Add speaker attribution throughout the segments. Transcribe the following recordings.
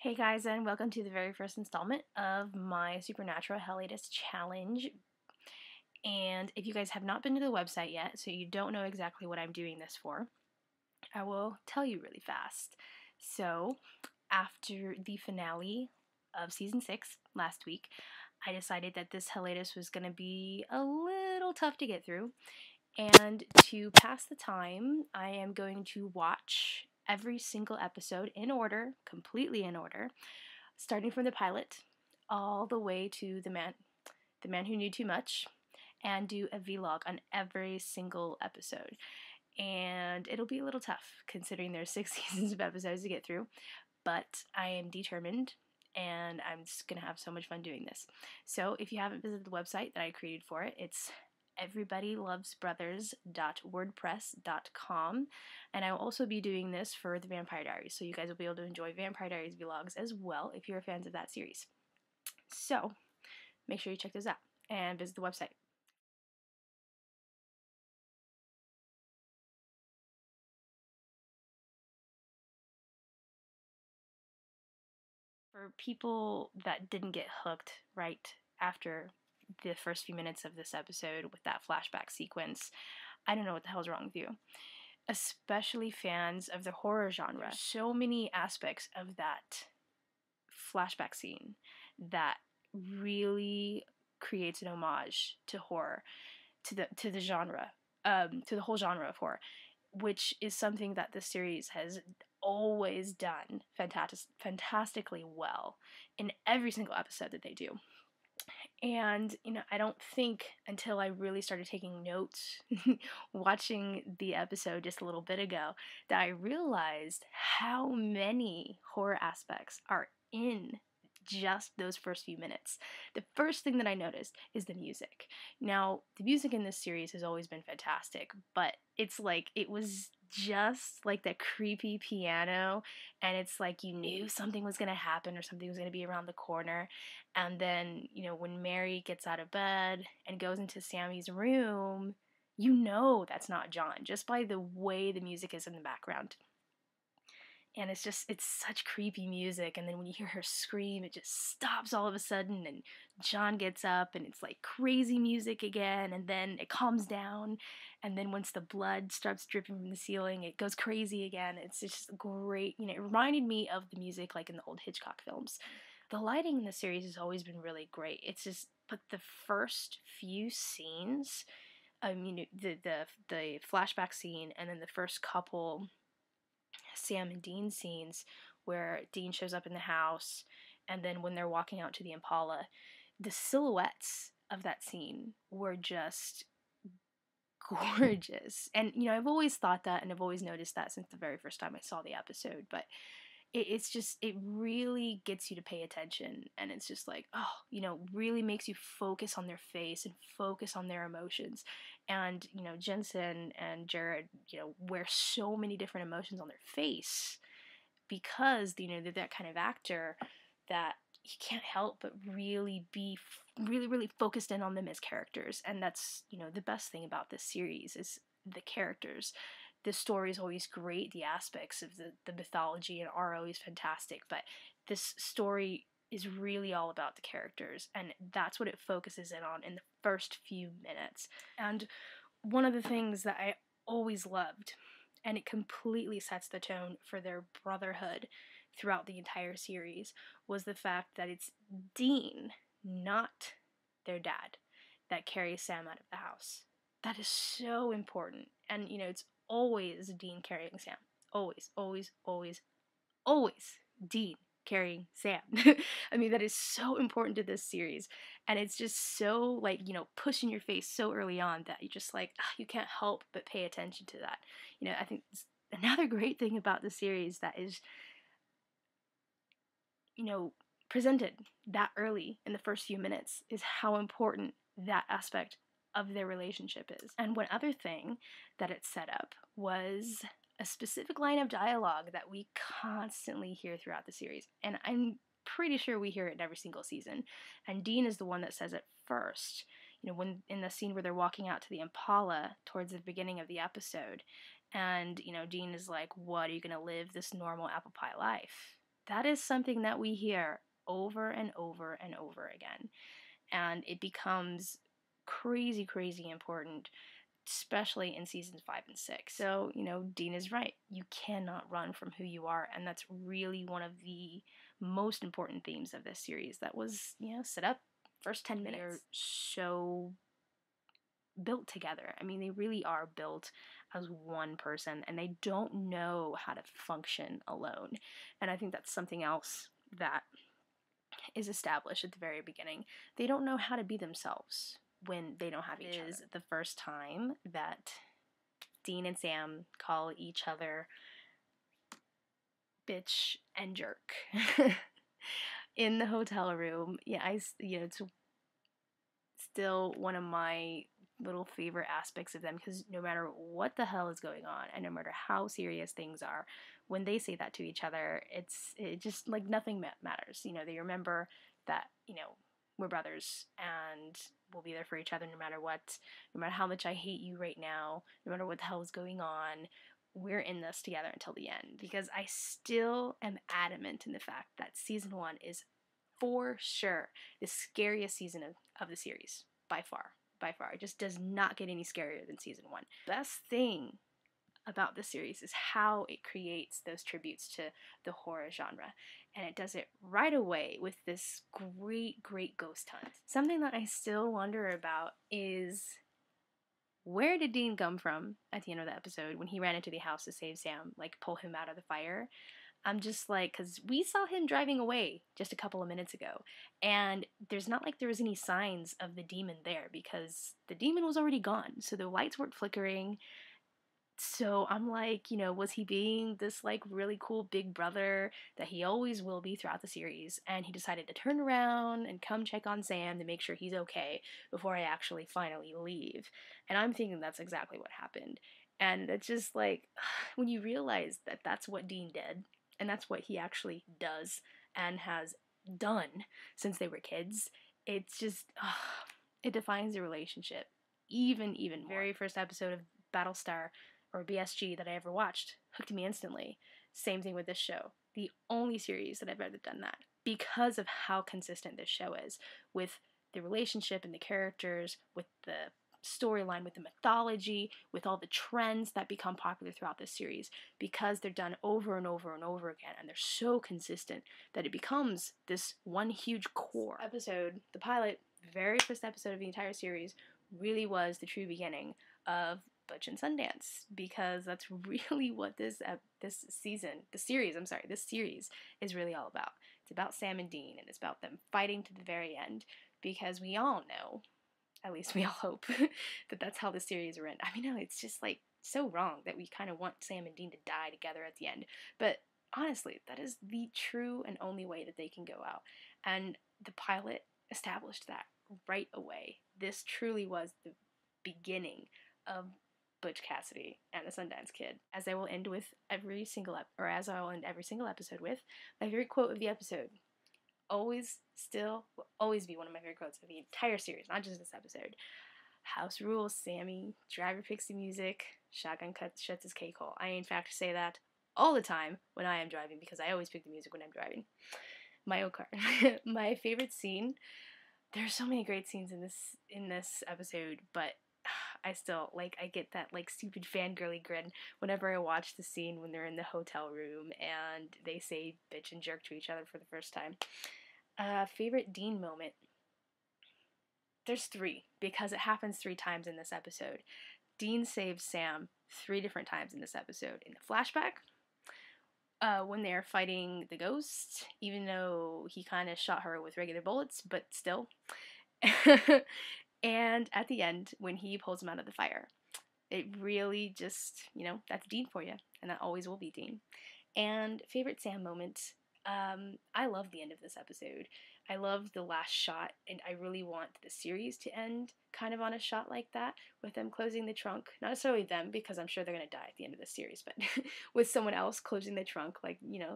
Speaker 1: Hey guys, and welcome to the very first installment of my Supernatural Hiatus Challenge. And if you guys have not been to the website yet, so you don't know exactly what I'm doing this for, I will tell you really fast. So, after the finale of season 6 last week, I decided that this hiatus was going to be a little tough to get through. And to pass the time, I am going to watch every single episode in order, completely in order, starting from the pilot all the way to the man who knew too much, and do a vlog on every single episode. And it'll be a little tough considering there's 6 seasons of episodes to get through, but I am determined and I'm just gonna have so much fun doing this. So if you haven't visited the website that I created for it, it's everybodylovesbrothers.wordpress.com, and I will also be doing this for the Vampire Diaries, so you guys will be able to enjoy Vampire Diaries vlogs as well if you're fans of that series. So make sure you check those out and visit the website. For people that didn't get hooked right after the first few minutes of this episode with that flashback sequence, I don't know what the hell's wrong with you. Especially fans of the horror genre. There's so many aspects of that flashback scene that really creates an homage to horror, to the genre, to the whole genre of horror, which is something that this series has always done fantastically well in every single episode that they do. And, I don't think until I really started taking notes watching the episode just a little bit ago that I realized how many horror aspects are in just those first few minutes. The first thing that I noticed is the music. Now, the music in this series has always been fantastic, but it's like it was just like that creepy piano, and it's like you knew something was going to happen or something was going to be around the corner. And then, when Mary gets out of bed and goes into Sammy's room, that's not John just by the way the music is in the background. And it's such creepy music. And then when you hear her scream, it just stops all of a sudden. And John gets up and it's like crazy music again. And then it calms down. And then once the blood starts dripping from the ceiling, it goes crazy again. It's just great. It reminded me of the music like in the old Hitchcock films. The lighting in the series has always been really great. But the first few scenes, the flashback scene, and then the first couple Sam and Dean scenes where Dean shows up in the house, and then when they're walking out to the Impala, the silhouettes of that scene were just gorgeous. And I've always thought that, and I've always noticed that since the very first time I saw the episode, but it really gets you to pay attention, and it's just like, really makes you focus on their face and focus on their emotions. And Jensen and Jared wear so many different emotions on their face because they're that kind of actor that you can't help but really be really focused in on them as characters. And that's the best thing about this series is the characters. The story is always great. The aspects of the mythology are always fantastic. But this story is really all about the characters. And that's what it focuses in on in the first few minutes. And one of the things that I always loved, and it completely sets the tone for their brotherhood throughout the entire series, was the fact that it's Dean, not their dad, that carries Sam out of the house. That is so important. And, it's always Dean carrying Sam. Always, always, always, always Dean carrying Sam. I mean, that is so important to this series. And it's just so, like, push in your face so early on that you just, like, you can't help but pay attention to that. I think another great thing about the series that is, presented that early in the first few minutes is how important that aspect of their relationship is. And one other thing that it set up was a specific line of dialogue that we constantly hear throughout the series. And I'm pretty sure we hear it in every single season. And Dean is the one that says it first. When in the scene where they're walking out to the Impala towards the beginning of the episode. And, Dean is like, "What, are you going to live this normal apple pie life?" that is something that we hear over and over and over again. And it becomes crazy, crazy important, especially in seasons 5 and 6. So, Dean is right. You cannot run from who you are. And that's really one of the most important themes of this series that was, set up first 10 minutes. They're so built together. I mean, they really are built as one person, and they don't know how to function alone. And I think that's something else that is established at the very beginning. They don't know how to be themselves when they don't have each other. It is the first time that Dean and Sam call each other bitch and jerk in the hotel room. Yeah, it's still one of my little favorite aspects of them, because no matter what the hell is going on and no matter how serious things are, when they say that to each other, it just like nothing matters. They remember that, we're brothers and we'll be there for each other no matter what, no matter how much I hate you right now, no matter what the hell is going on, we're in this together until the end. Because I still am adamant in the fact that season 1 is for sure the scariest season of the series, by far. It just does not get any scarier than season 1. Best thing about the series is how it creates those tributes to the horror genre, and it does it right away with this great ghost hunt. Something that I still wonder about is, where did Dean come from at the end of the episode when he ran into the house to save Sam, like pull him out of the fire? I'm just like, because we saw him driving away just a couple of minutes ago, and there's not like there was any signs of the demon there, because the demon was already gone, so the lights weren't flickering. So I'm like, was he being this like really cool big brother that he always will be throughout the series, and he decided to turn around and come check on Sam to make sure he's okay before I actually finally leave? And I'm thinking that's exactly what happened. And it's just like, when you realize that that's what Dean did, and that's what he actually does and has done since they were kids, it's just, it defines the relationship even more. Very first episode of Battlestar or BSG that I ever watched hooked me instantly. Same thing with this show. The only series that I've ever done that, because of how consistent this show is with the relationship and the characters, with the storyline, with the mythology, with all the trends that become popular throughout this series, because they're done over and over and over again, and they're so consistent that it becomes this one huge core. Episode, the pilot, very first episode of the entire series, really was the true beginning of Butch and Sundance, because that's really what this series is really all about. It's about Sam and Dean, and it's about them fighting to the very end, because we all know, at least we all hope, that that's how the series will end. I mean, no, it's just like so wrong that we kind of want Sam and Dean to die together at the end. But honestly, that is the true and only way that they can go out. And the pilot established that right away. This truly was the beginning of Butch Cassidy and the Sundance Kid. As I will end every single episode with, my favorite quote of the episode. Will always be one of my favorite quotes of the entire series, not just this episode. House rules, Sammy. Driver picks the music. Shotgun shuts his K-hole. I, in fact, say that all the time when I am driving, because I always pick the music when I'm driving my own car. My favorite scene. There are so many great scenes in this episode, but I still, I get that, stupid fangirly grin whenever I watch the scene when they're in the hotel room and they say bitch and jerk to each other for the first time. Favorite Dean moment? There's 3, because it happens 3 times in this episode. Dean saves Sam 3 different times in this episode. In the flashback, when they're fighting the ghost, even though he kind of shot her with regular bullets, but still. And at the end, when he pulls him out of the fire. It really just, that's Dean for you, and that always will be Dean. And favorite Sam moment, I love the end of this episode. I love the last shot, and I really want the series to end kind of on a shot like that, with them closing the trunk. Not necessarily them, because I'm sure they're going to die at the end of the series, but with someone else closing the trunk,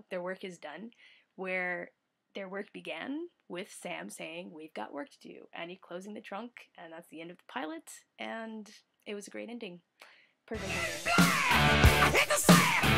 Speaker 1: their work is done, where their work began with Sam saying, we've got work to do, and he closing the trunk, and that's the end of the pilot, and it was a great ending. Perfect ending.